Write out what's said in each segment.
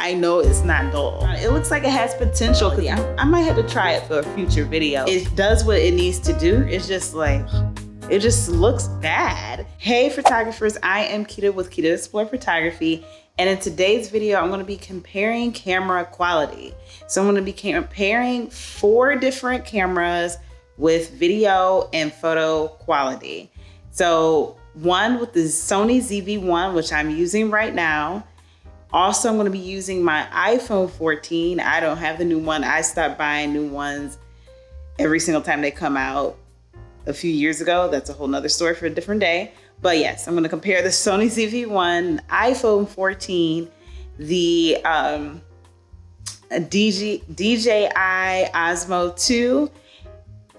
I know it's not dull. It looks like it has potential. I might have to try it for a future video. It does what it needs to do. It's just like, it just looks bad. Hey photographers, I am Kita with Kita Explore Photography. And in today's video, I'm gonna be comparing camera quality. So I'm gonna be comparing 4 different cameras with video and photo quality. So one with the Sony ZV-1, which I'm using right now. Also, I'm gonna be using my iPhone 14. I don't have the new one. I stopped buying new ones every single time they come out a few years ago. That's a whole nother story for a different day. But yes, I'm gonna compare the Sony ZV-1, iPhone 14, the DJI Osmo 2,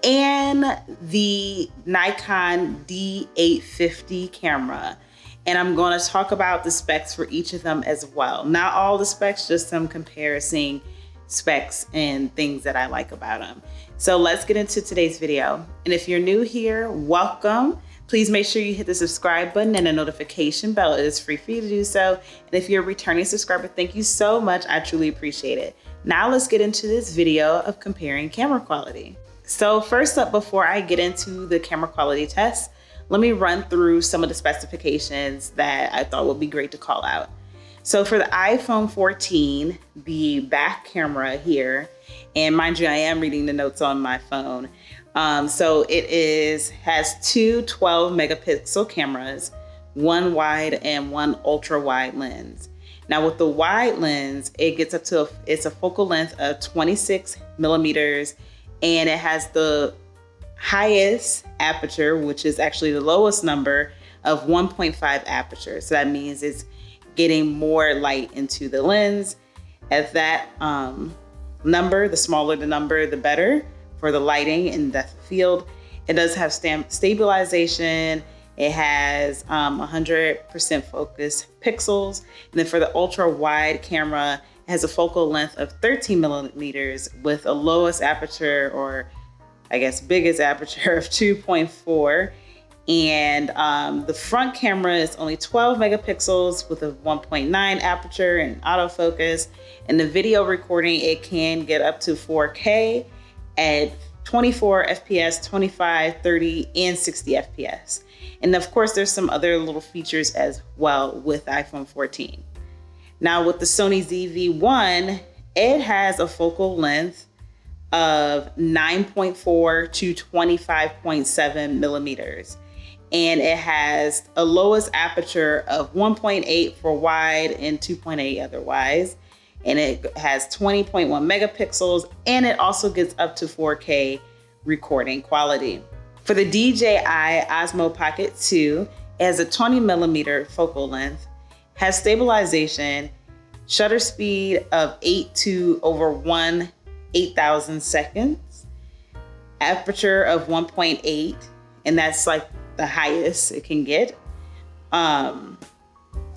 and the Nikon D850 camera. And I'm gonna talk about the specs for each of them as well. Not all the specs, just some comparison specs and things that I like about them. So let's get into today's video. And if you're new here, welcome. Please make sure you hit the subscribe button and the notification bell. It is free for you to do so. And if you're a returning subscriber, thank you so much. I truly appreciate it. Now let's get into this video of comparing camera quality. So first up, before I get into the camera quality test, let me run through some of the specifications that I thought would be great to call out. So for the iPhone 14, the back camera here, and mind you, I am reading the notes on my phone. So it has 2 12 megapixel cameras, 1 wide and 1 ultra wide lens. Now with the wide lens, it gets up to, it's a focal length of 26 millimeters, and it has the highest aperture, which is actually the lowest number, of 1.5 aperture. So that means it's getting more light into the lens. At that number, the smaller the number, the better for the lighting in depth of field. It does have stabilization. It has 100% focus pixels. And then for the ultra wide camera, it has a focal length of 13 millimeters with a lowest aperture, or I guess biggest aperture, of 2.4. And the front camera is only 12 megapixels with a 1.9 aperture and autofocus. And the video recording, it can get up to 4K at 24 FPS, 25, 30, and 60 FPS. And of course, there's some other little features as well with iPhone 14. Now with the Sony ZV-1, it has a focal length of 9.4 to 25.7 millimeters. And it has a lowest aperture of 1.8 for wide and 2.8 otherwise. And it has 20.1 megapixels, and it also gets up to 4K recording quality. For the DJI Osmo Pocket 2, it has a 20 millimeter focal length, has stabilization, shutter speed of 8 to over 1/8,000 seconds, aperture of 1.8, and that's like the highest it can get. And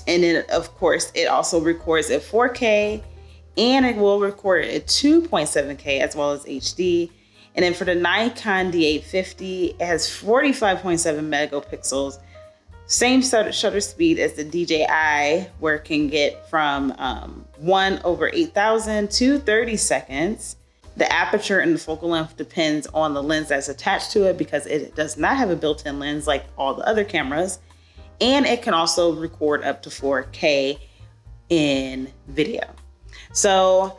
then of course, it also records at 4K, and it will record at 2.7K as well as HD. And then for the Nikon D850, it has 45.7 megapixels, same shutter speed as the DJI, where it can get from 1/8,000 to 30 seconds. The aperture and the focal length depends on the lens that's attached to it, because it does not have a built-in lens like all the other cameras. And it can also record up to 4K in video. So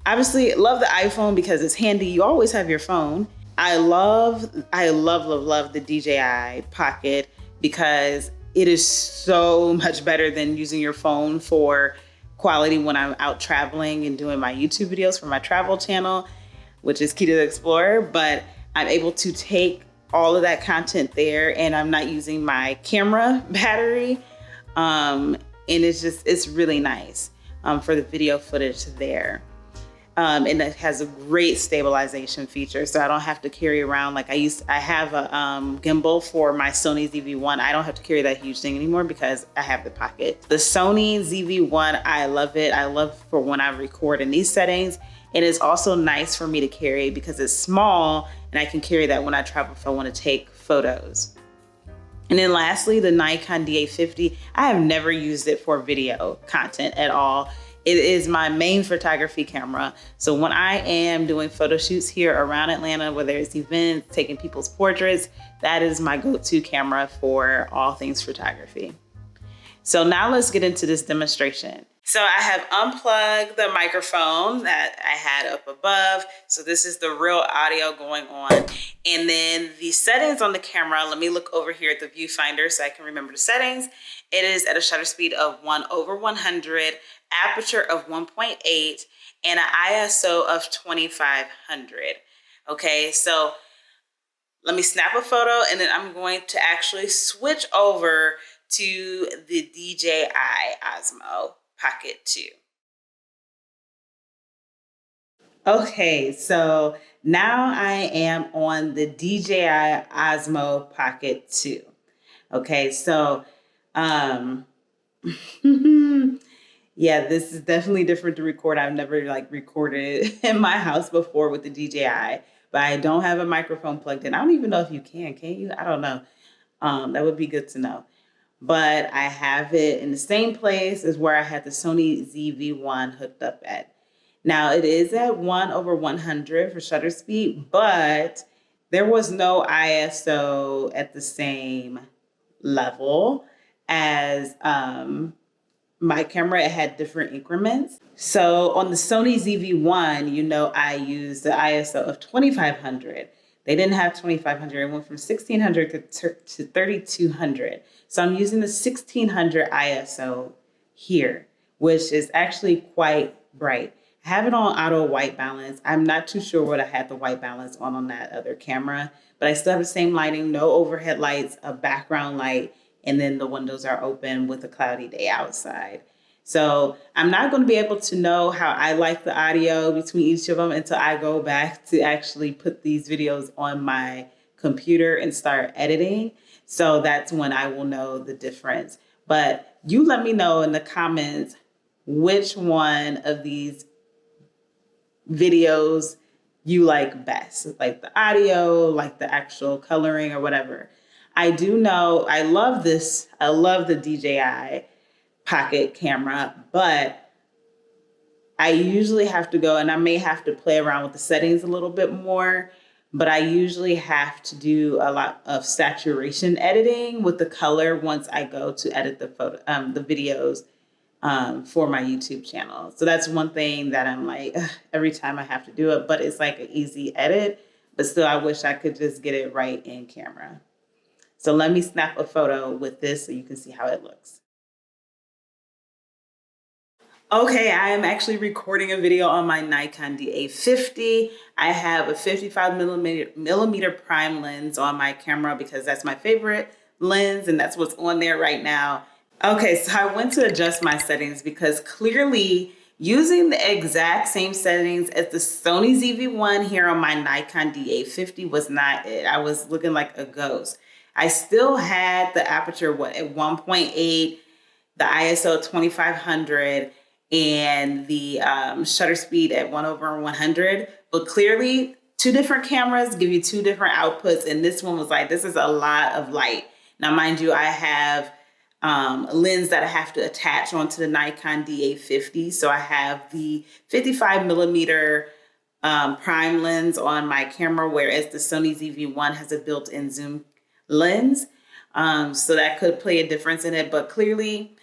obviously love the iPhone because it's handy. You always have your phone. I love the DJI Pocket because it is so much better than using your phone for quality when I'm out traveling and doing my YouTube videos for my travel channel, which is Kita the Explorer. But I'm able to take all of that content there, and I'm not using my camera battery. And it's really nice for the video footage there. And it has a great stabilization feature, so I don't have to carry around, like I have a gimbal for my Sony ZV-1. I don't have to carry that huge thing anymore because I have the Pocket. The Sony ZV-1, I love it. I love for when I record in these settings. And it's also nice for me to carry because it's small, and I can carry that when I travel if I want to take photos. And then lastly, the Nikon D850. I have never used it for video content at all. It is my main photography camera. So when I am doing photo shoots here around Atlanta, whether it's events, taking people's portraits, that is my go-to camera for all things photography. So now let's get into this demonstration. So I have unplugged the microphone that I had up above. So this is the real audio going on. And then the settings on the camera, let me look over here at the viewfinder so I can remember the settings. It is at a shutter speed of 1/100, aperture of 1.8, and an ISO of 2500. Okay, so let me snap a photo and then I'm going to actually switch over to the DJI Osmo Pocket 2. Okay, so now I am on the DJI Osmo Pocket 2. Okay, so yeah, this is definitely different to record. I've never recorded in my house before with the DJI, but I don't have a microphone plugged in. I don't even know if you can you? I don't know. That would be good to know. But I have it in the same place as where I had the Sony ZV-1 hooked up at. Now it is at 1/100 for shutter speed, but there was no ISO at the same level as my camera. It had different increments. So on the Sony ZV-1, I used the ISO of 2500. They didn't have 2500. It went from 1600 to 3200. So I'm using the 1600 ISO here, which is actually quite bright. I have it on auto white balance. I'm not too sure what I had the white balance on that other camera, but I still have the same lighting, no overhead lights, a background light, and then the windows are open with a cloudy day outside. So I'm not going to be able to know how I like the audio between each of them until I go back to actually put these videos on my computer and start editing. So that's when I will know the difference. But you let me know in the comments which one of these videos you like best, like the audio, like the actual coloring or whatever. I do know I love this. I love the DJI Pocket camera, but I usually have to go, and I may have to play around with the settings a little bit more, but I usually have to do a lot of saturation editing with the color once I go to edit the videos for my YouTube channel. So that's one thing that I'm like, every time I have to do it, but it's like an easy edit, but still I wish I could just get it right in camera. So let me snap a photo with this so you can see how it looks. Okay, I am actually recording a video on my Nikon D850. I have a 55 millimeter prime lens on my camera because that's my favorite lens and that's what's on there right now. Okay, so I went to adjust my settings because clearly using the exact same settings as the Sony ZV-1 here on my Nikon D850 was not it. I was looking like a ghost. I still had the aperture at 1.8, the ISO 2500, and the shutter speed at 1/100. But clearly, two different cameras give you two different outputs. And this one was like, this is a lot of light. Now, mind you, I have a lens that I have to attach onto the Nikon D850. So I have the 55 millimeter prime lens on my camera, whereas the Sony ZV-1 has a built-in zoom lens. So that could play a difference in it. But clearly,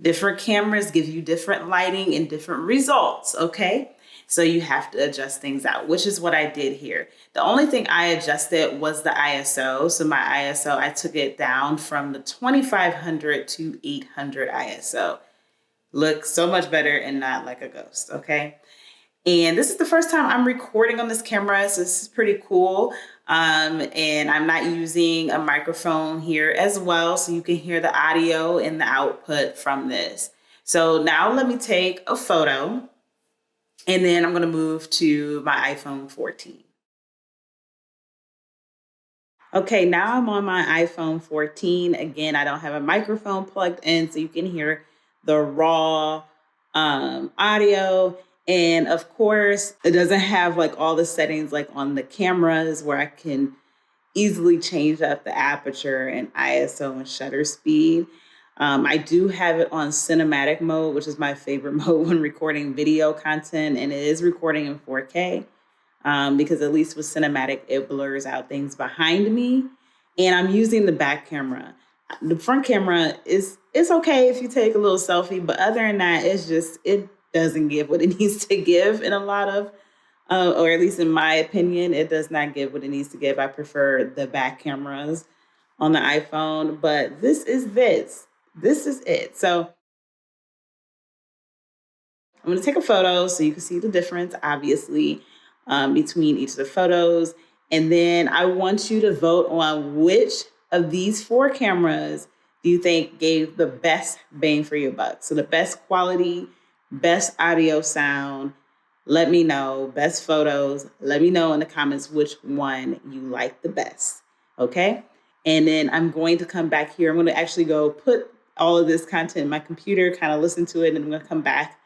different cameras give you different lighting and different results, okay? So you have to adjust things out, which is what I did here. The only thing I adjusted was the ISO. So my ISO, I took it down from the 2500 to 800 ISO. Looks so much better and not like a ghost, okay? And this is the first time I'm recording on this camera, so this is pretty cool. And I'm not using a microphone here as well, so you can hear the audio and the output from this. So now let me take a photo, and then I'm going to move to my iPhone 14. Okay, now I'm on my iPhone 14. Again, I don't have a microphone plugged in, so you can hear the raw audio. And of course, it doesn't have like all the settings like on the cameras where I can easily change up the aperture and ISO and shutter speed. I do have it on cinematic mode, which is my favorite mode when recording video content, and it is recording in 4K because at least with cinematic, it blurs out things behind me. And I'm using the back camera. The front camera it's okay if you take a little selfie, but other than that, it doesn't give what it needs to give in a lot of, or at least in my opinion, it does not give what it needs to give. I prefer the back cameras on the iPhone, but this is it. So I'm going to take a photo so you can see the difference, obviously, between each of the photos. And then I want you to vote on which of these 4 cameras do you think gave the best bang for your buck. So the best quality, best audio sound, let me know, best photos, let me know in the comments which one you like the best, okay? And then I'm going to come back here. I'm going to actually go put all of this content in my computer, kind of listen to it, and I'm going to come back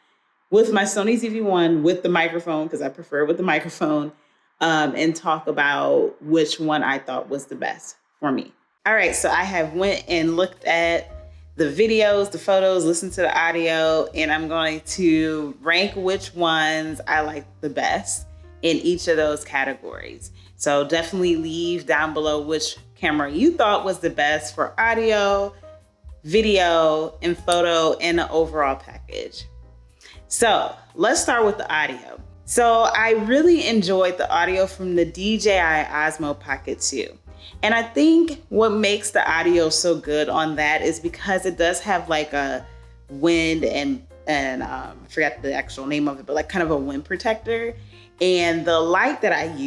with my Sony ZV-1 with the microphone, because I prefer it with the microphone, and talk about which one I thought was the best for me. All right, so I have went and looked at the videos, the photos, listened to the audio, and I'm going to rank which ones I like the best in each of those categories. So definitely leave down below which camera you thought was the best for audio, video, and photo, and the overall package. So let's start with the audio. So I really enjoyed the audio from the DJI Osmo Pocket 2. And I think what makes the audio so good on that is because it does have like a wind and I forgot the actual name of it, but like kind of a wind protector. And the light that I'm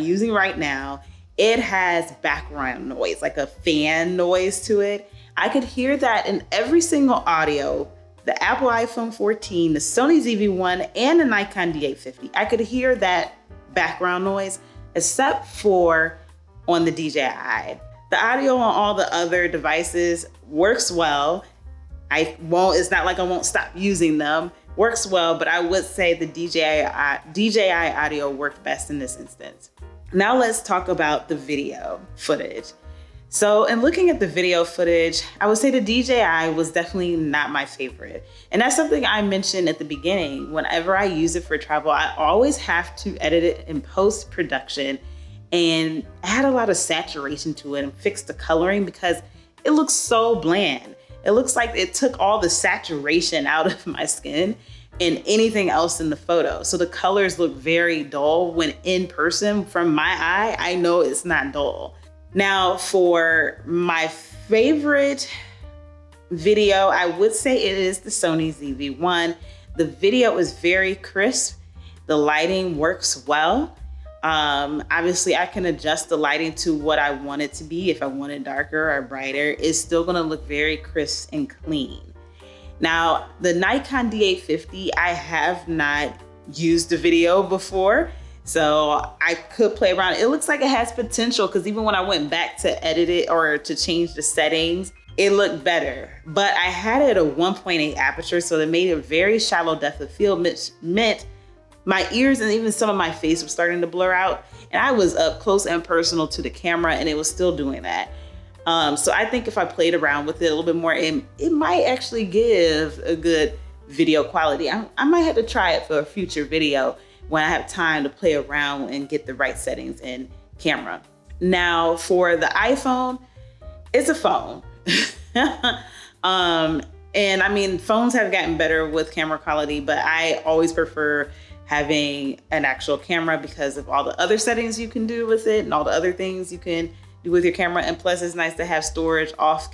using right now, it has background noise, like a fan noise to it. I could hear that in every single audio, the Apple iPhone 14, the Sony ZV-1, and the Nikon D850. I could hear that background noise, except for on the DJI. The audio on all the other devices works well. It's not like I won't stop using them. Works well, but I would say the DJI audio worked best in this instance. Now let's talk about the video footage. So in looking at the video footage, I would say the DJI was definitely not my favorite. And that's something I mentioned at the beginning. Whenever I use it for travel, I always have to edit it in post-production and add a lot of saturation to it and fix the coloring because it looks so bland. It looks like it took all the saturation out of my skin and anything else in the photo. So the colors look very dull when in person from my eye, I know it's not dull. Now for my favorite video, I would say it is the Sony ZV-1. The video is very crisp. The lighting works well. Obviously I can adjust the lighting to what I want it to be. If I want it darker or brighter, it's still gonna look very crisp and clean. Now, the Nikon D850, I have not used the video before, so I could play around. It looks like it has potential because even when I went back to edit it or to change the settings, it looked better. But I had it at a 1.8 aperture, so it made a very shallow depth of field, which meant my ears and even some of my face was starting to blur out. And I was up close and personal to the camera and it was still doing that. So I think if I played around with it a little bit more, it might actually give a good video quality. I might have to try it for a future video when I have time to play around and get the right settings in camera. Now for the iPhone, it's a phone. And I mean, phones have gotten better with camera quality, but I always prefer having an actual camera because of all the other settings you can do with it and all the other things you can do with your camera. And plus it's nice to have storage off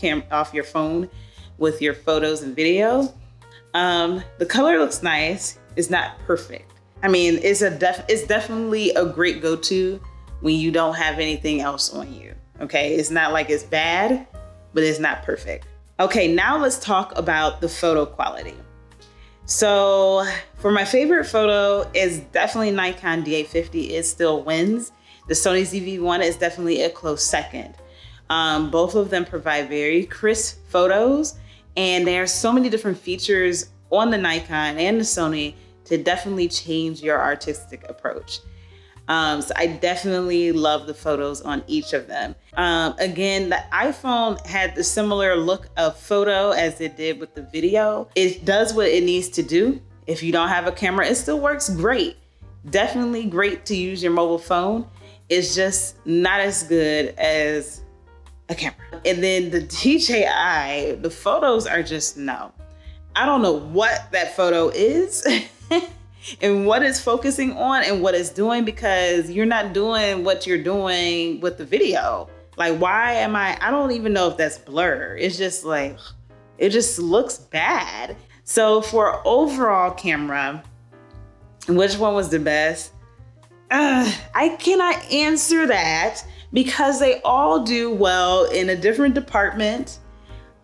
your phone with your photos and video. The color looks nice. It's not perfect. I mean, it's definitely a great go-to when you don't have anything else on you. Okay, it's not like it's bad, but it's not perfect. Okay, now let's talk about the photo quality. So for my favorite photo is definitely Nikon D850. It still wins. The Sony ZV-1 is definitely a close second. Both of them provide very crisp photos, and there are so many different features on the Nikon and the Sony to definitely change your artistic approach. So I definitely love the photos on each of them. Again, the iPhone had the similar look of photo as it did with the video. It does what it needs to do. If you don't have a camera, it still works great. Definitely great to use your mobile phone. It's just not as good as a camera. And then the DJI, the photos are just no. I don't know what that photo is and what it's focusing on and what it's doing, because you're not doing what you're doing with the video. Like, why am I don't even know if that's blur. It's just like, it just looks bad. So for overall camera, which one was the best? I cannot answer that because they all do well in a different department.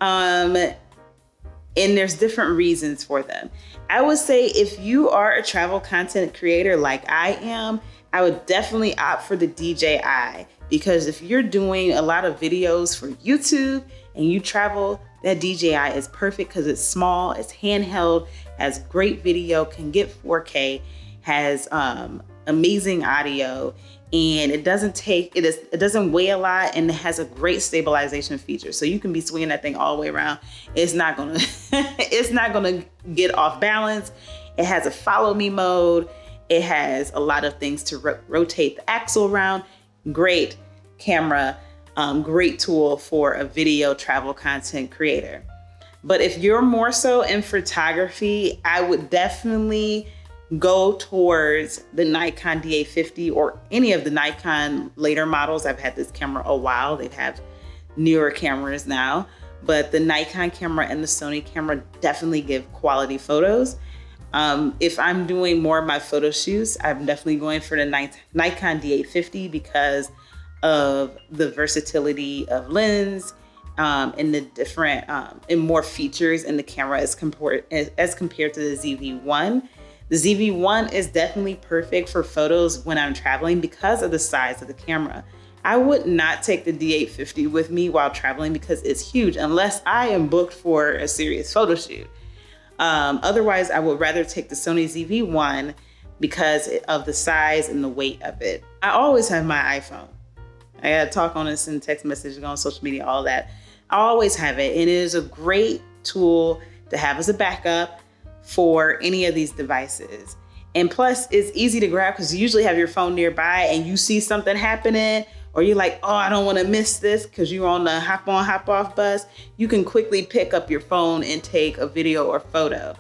And there's different reasons for them. I would say if you are a travel content creator like I am, I would definitely opt for the DJI, because if you're doing a lot of videos for YouTube and you travel, that DJI is perfect because it's small, it's handheld, has great video, can get 4K, has amazing audio, and it doesn't weigh a lot, and it has a great stabilization feature. So you can be swinging that thing all the way around. It's not gonna get off balance. It has a follow me mode. It has a lot of things to rotate the axle around. Great camera, great tool for a video travel content creator. But if you're more so in photography, I would definitely go towards the Nikon D850 or any of the Nikon later models. I've had this camera a while. They have newer cameras now, but the Nikon camera and the Sony camera definitely give quality photos. If I'm doing more of my photo shoots, I'm definitely going for the Nikon D850 because of the versatility of lens and the different and more features in the camera as compared to the ZV-1. The ZV-1 is definitely perfect for photos when I'm traveling because of the size of the camera. I would not take the D850 with me while traveling because it's huge unless I am booked for a serious photo shoot. Otherwise, I would rather take the Sony ZV-1 because of the size and the weight of it. I always have my iPhone. I gotta talk on this in text messaging, on social media, all that. I always have it, and it is a great tool to have as a backup for any of these devices. And plus, it's easy to grab because you usually have your phone nearby and you see something happening, or you're like, oh, I don't want to miss this because you're on the hop on, hop off bus. You can quickly pick up your phone and take a video or photo.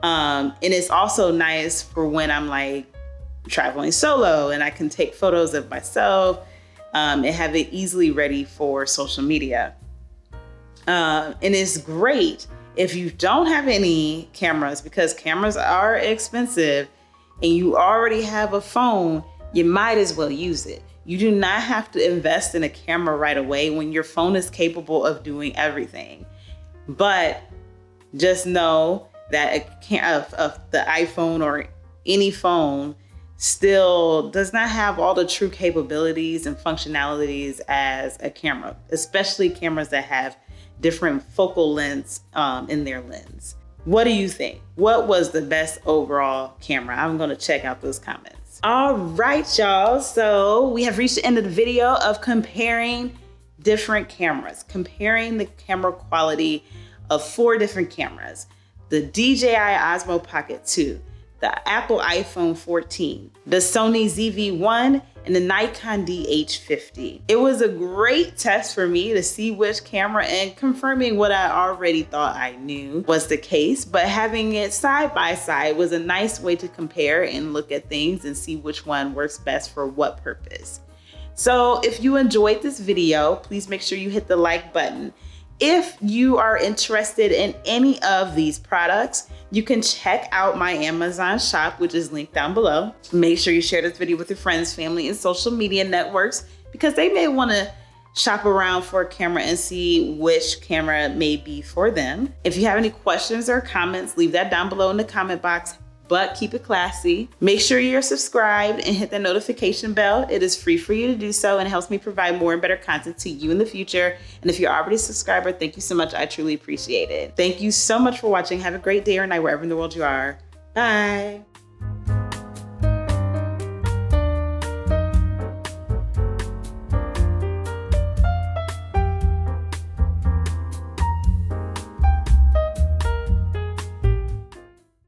And it's also nice for when I'm like traveling solo and I can take photos of myself and have it easily ready for social media. And it's great if you don't have any cameras, because cameras are expensive and you already have a phone, you might as well use it. You do not have to invest in a camera right away when your phone is capable of doing everything. But just know that the iPhone or any phone still does not have all the true capabilities and functionalities as a camera, especially cameras that have different focal lengths in their lens. What do you think? What was the best overall camera? I'm gonna check out those comments. All right, y'all. So we have reached the end of the video of comparing different cameras, comparing the camera quality of 4 different cameras: the DJI Osmo Pocket 2, the Apple iPhone 14, the Sony ZV-1, and the Nikon D850. It was a great test for me to see which camera, and confirming what I already thought I knew was the case, but having it side by side was a nice way to compare and look at things and see which one works best for what purpose. So if you enjoyed this video, please make sure you hit the like button. If you are interested in any of these products, you can check out my Amazon shop, which is linked down below. Make sure you share this video with your friends, family, and social media networks, because they may want to shop around for a camera and see which camera may be for them. If you have any questions or comments, leave that down below in the comment box, but keep it classy. Make sure you're subscribed and hit the notification bell. It is free for you to do so and helps me provide more and better content to you in the future. And if you're already a subscriber, thank you so much. I truly appreciate it. Thank you so much for watching. Have a great day or night wherever in the world you are. Bye.